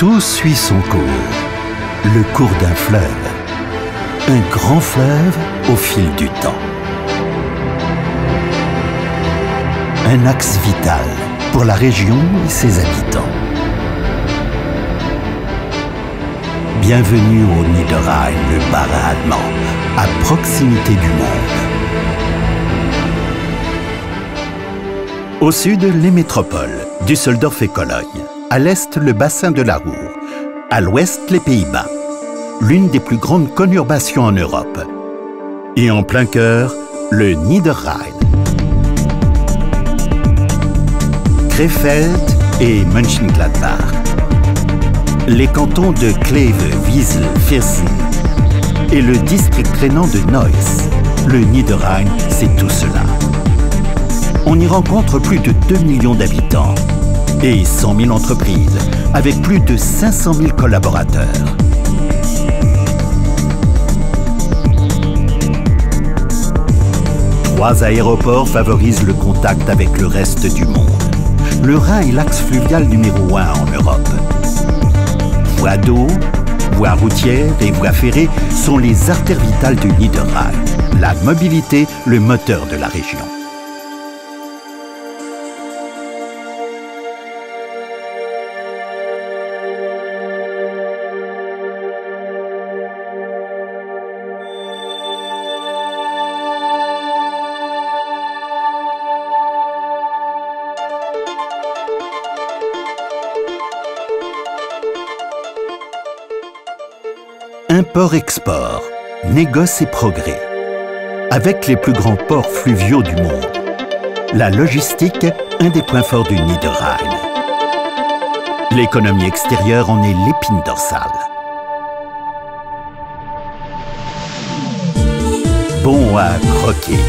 Tout suit son cours, le cours d'un fleuve. Un grand fleuve au fil du temps. Un axe vital pour la région et ses habitants. Bienvenue au Niederrhein, le Bas-Rhin allemand, à proximité du monde. Au sud, les métropoles, Düsseldorf et Cologne. À l'est, le bassin de la Ruhr. À l'ouest, les Pays-Bas. L'une des plus grandes conurbations en Europe. Et en plein cœur, le Niederrhein. Krefeld et Mönchengladbach. Les cantons de Kleve, Wiesel, Viersen et le district rhénan de Neuss. Le Niederrhein, c'est tout cela. On y rencontre plus de 2 millions d'habitants et 100 000 entreprises, avec plus de 500 000 collaborateurs. Trois aéroports favorisent le contact avec le reste du monde. Le Rhin est l'axe fluvial numéro 1 en Europe. Voies d'eau, voies routières et voies ferrées sont les artères vitales du Niederrhein. La mobilité, le moteur de la région. Import-export, négoce et progrès. Avec les plus grands ports fluviaux du monde. La logistique, un des points forts du Niederrhein. L'économie extérieure en est l'épine dorsale. Bon à croquer,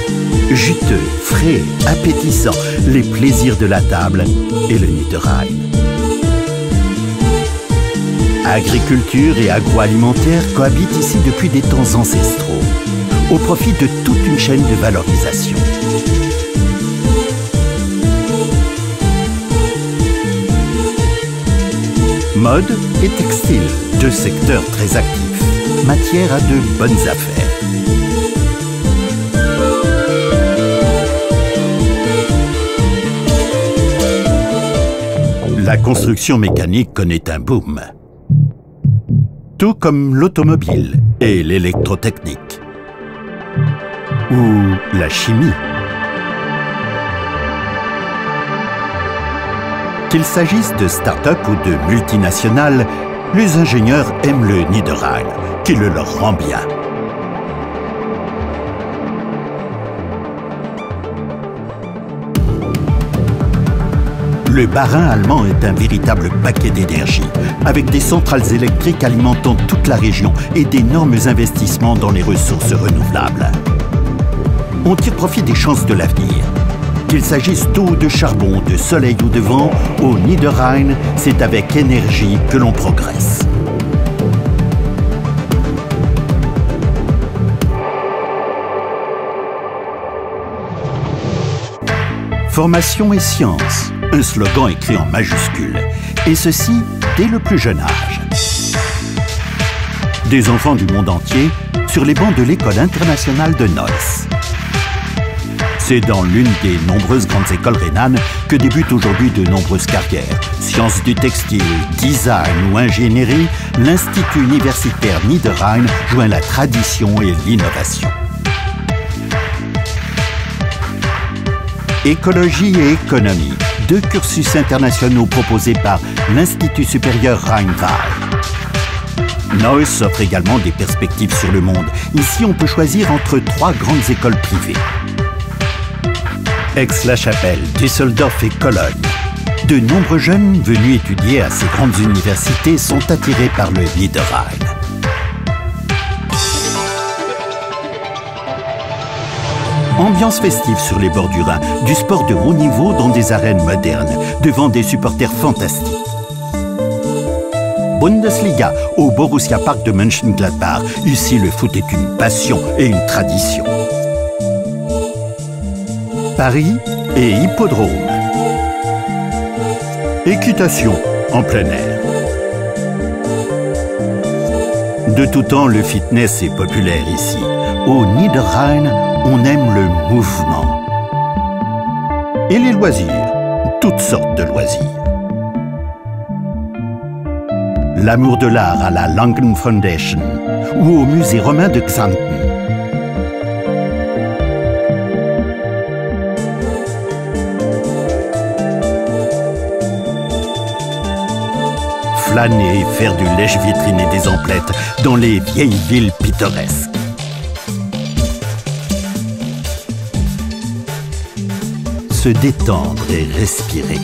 juteux, frais, appétissant, les plaisirs de la table et le Niederrhein. Agriculture et agroalimentaire cohabitent ici depuis des temps ancestraux, au profit de toute une chaîne de valorisation. Mode et textile, deux secteurs très actifs, matière à de bonnes affaires. La construction mécanique connaît un boom. Tout comme l'automobile et l'électrotechnique. Ou la chimie. Qu'il s'agisse de start-up ou de multinationales, les ingénieurs aiment le Niederrhein, qui le leur rend bien. Le Bas-Rhin allemand est un véritable paquet d'énergie, avec des centrales électriques alimentant toute la région et d'énormes investissements dans les ressources renouvelables. On tire profit des chances de l'avenir. Qu'il s'agisse d'eau ou de charbon, de soleil ou de vent, au Niederrhein, c'est avec énergie que l'on progresse. Formation et science, un slogan écrit en majuscules, et ceci dès le plus jeune âge. Des enfants du monde entier sur les bancs de l'école internationale de Neuss. C'est dans l'une des nombreuses grandes écoles rhénanes que débutent aujourd'hui de nombreuses carrières. Sciences du textile, design ou ingénierie, l'Institut universitaire Niederrhein joint la tradition et l'innovation. Écologie et économie, deux cursus internationaux proposés par l'Institut supérieur Rheinval. Neuss offre également des perspectives sur le monde. Ici, on peut choisir entre trois grandes écoles privées. Aix-la-Chapelle, Düsseldorf et Cologne. De nombreux jeunes venus étudier à ces grandes universités sont attirés par le Niederrhein. Ambiance festive sur les bords du Rhin, du sport de haut niveau dans des arènes modernes, devant des supporters fantastiques. Bundesliga au Borussia Park de Mönchengladbach. Ici, le foot est une passion et une tradition. Paris et hippodrome. Équitation en plein air. De tout temps, le fitness est populaire ici. Au Niederrhein, on aime le mouvement. Et les loisirs, toutes sortes de loisirs. L'amour de l'art à la Langen Foundation ou au musée romain de Xanten. Flâner, faire du lèche-vitrine et des emplettes dans les vieilles villes pittoresques. Se détendre et respirer.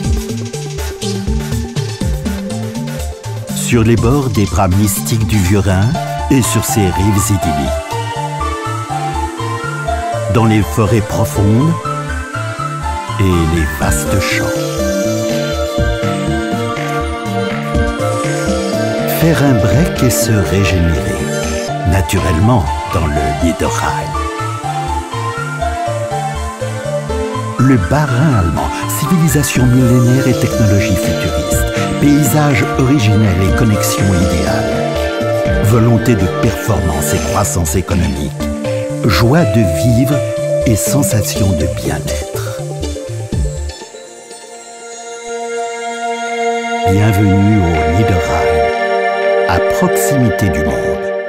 Sur les bords des bras mystiques du Vieux-Rhin et sur ses rives idylliques. Dans les forêts profondes et les vastes champs. Faire un break et se régénérer, naturellement dans le Niederrhein. Le Bas-Rhin allemand, civilisation millénaire et technologie futuriste, paysage originel et connexion idéale, volonté de performance et croissance économique, joie de vivre et sensation de bien-être. Bienvenue au Niederrhein, à proximité du monde.